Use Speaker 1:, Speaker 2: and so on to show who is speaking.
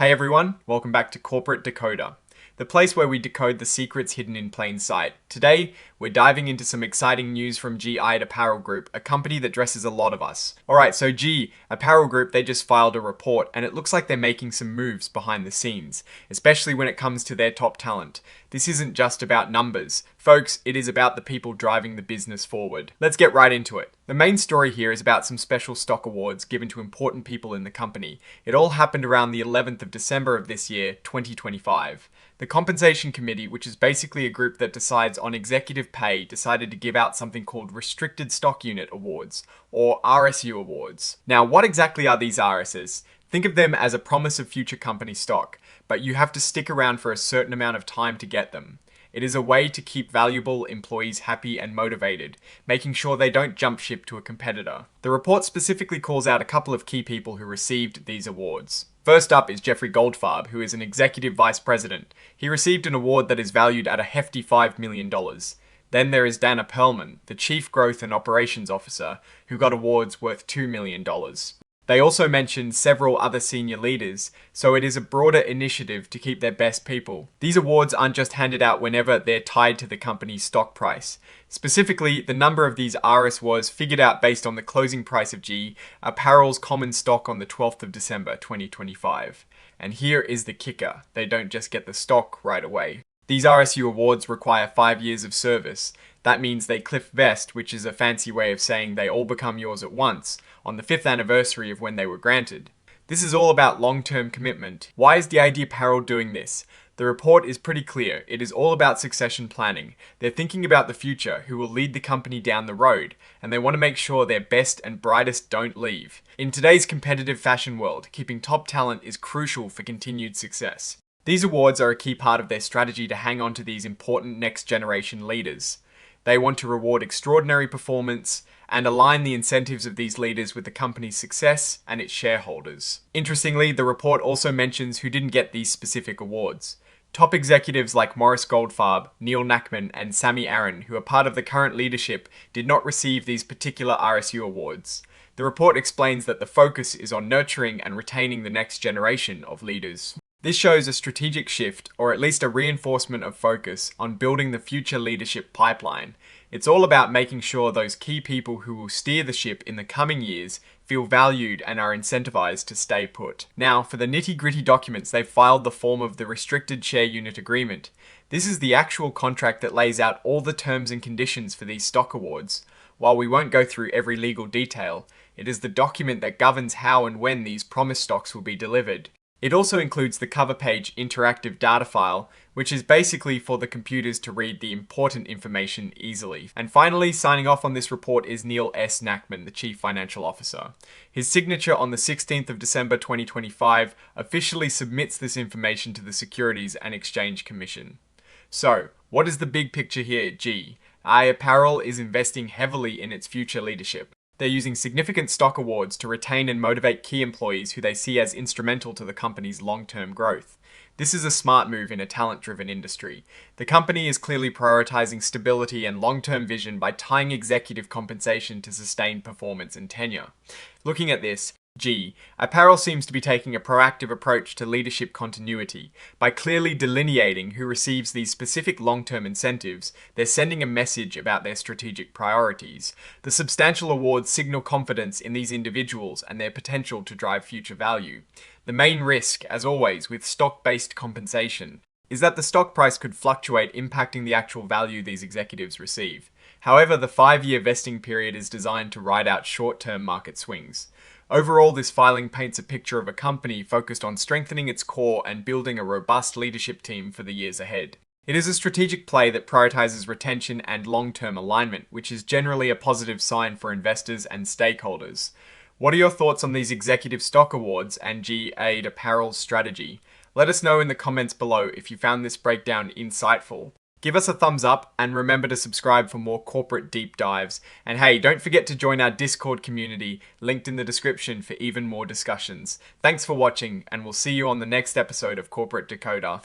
Speaker 1: Hey everyone, welcome back to Corporate Decoder, the place where we decode the secrets hidden in plain sight. Today, we're diving into some exciting news from Apparel Group, a company that dresses a lot of us. Alright, so Apparel Group, they just filed a report and it looks like they're making some moves behind the scenes, especially when it comes to their top talent. This isn't just about numbers. Folks, it is about the people driving the business forward. Let's get right into it. The main story here is about some special stock awards given to important people in the company. It all happened around the 11th of December of this year, 2025. The Compensation Committee, which is basically a group that decides on executive pay, decided to give out something called Restricted Stock Unit Awards, or RSU Awards. Now, what exactly are these RSs? Think of them as a promise of future company stock, but you have to stick around for a certain amount of time to get them. It is a way to keep valuable employees happy and motivated, making sure they don't jump ship to a competitor. The report specifically calls out a couple of key people who received these awards. First up is Jeffrey Goldfarb, who is an executive vice president. He received an award that is valued at a hefty $5 million. Then there is Dana Perlman, the chief growth and operations officer, who got awards worth $2 million. They also mentioned several other senior leaders, so it is a broader initiative to keep their best people. These awards aren't just handed out whenever they're tied to the company's stock price. Specifically, the number of these RS was figured out based on the closing price of Apparel's common stock on the 12th of December 2025. And here is the kicker: they don't just get the stock right away. These RSU awards require 5 years of service. That means they cliff vest, which is a fancy way of saying they all become yours at once, on the 5th anniversary of when they were granted. This is all about long-term commitment. Why is Apparel doing this? The report is pretty clear. It is all about succession planning. They're thinking about the future, who will lead the company down the road, and they want to make sure their best and brightest don't leave. In today's competitive fashion world, keeping top talent is crucial for continued success. These awards are a key part of their strategy to hang on to these important next-generation leaders. They want to reward extraordinary performance and align the incentives of these leaders with the company's success and its shareholders. Interestingly, the report also mentions who didn't get these specific awards. Top executives like Morris Goldfarb, Neil Nachman, and Sammy Aaron, who are part of the current leadership, did not receive these particular RSU awards. The report explains that the focus is on nurturing and retaining the next generation of leaders. This shows a strategic shift, or at least a reinforcement of focus, on building the future leadership pipeline. It's all about making sure those key people who will steer the ship in the coming years feel valued and are incentivized to stay put. Now, for the nitty-gritty documents, they've filed the form of the Restricted Share Unit Agreement. This is the actual contract that lays out all the terms and conditions for these stock awards. While we won't go through every legal detail, it is the document that governs how and when these promised stocks will be delivered. It also includes the cover page interactive data file, which is basically for the computers to read the important information easily. And finally, signing off on this report is Neil S. Nachman, the Chief Financial Officer. His signature on the 16th of December 2025 officially submits this information to the Securities and Exchange Commission. So, what is the big picture here at Apparel is investing heavily in its future leadership. They're using significant stock awards to retain and motivate key employees who they see as instrumental to the company's long-term growth. This is a smart move in a talent-driven industry. The company is clearly prioritizing stability and long-term vision by tying executive compensation to sustained performance and tenure. Looking at this, Apparel seems to be taking a proactive approach to leadership continuity. By clearly delineating who receives these specific long-term incentives, they're sending a message about their strategic priorities. The substantial awards signal confidence in these individuals and their potential to drive future value. The main risk, as always, with stock-based compensation is that the stock price could fluctuate, impacting the actual value these executives receive. However, the 5-year vesting period is designed to ride out short-term market swings. Overall, this filing paints a picture of a company focused on strengthening its core and building a robust leadership team for the years ahead. It is a strategic play that prioritizes retention and long-term alignment, which is generally a positive sign for investors and stakeholders. What are your thoughts on these executive stock awards and Apparel's strategy? Let us know in the comments below if you found this breakdown insightful. Give us a thumbs up and remember to subscribe for more corporate deep dives. And hey, don't forget to join our Discord community, linked in the description for even more discussions. Thanks for watching, and we'll see you on the next episode of Corporate Decoder.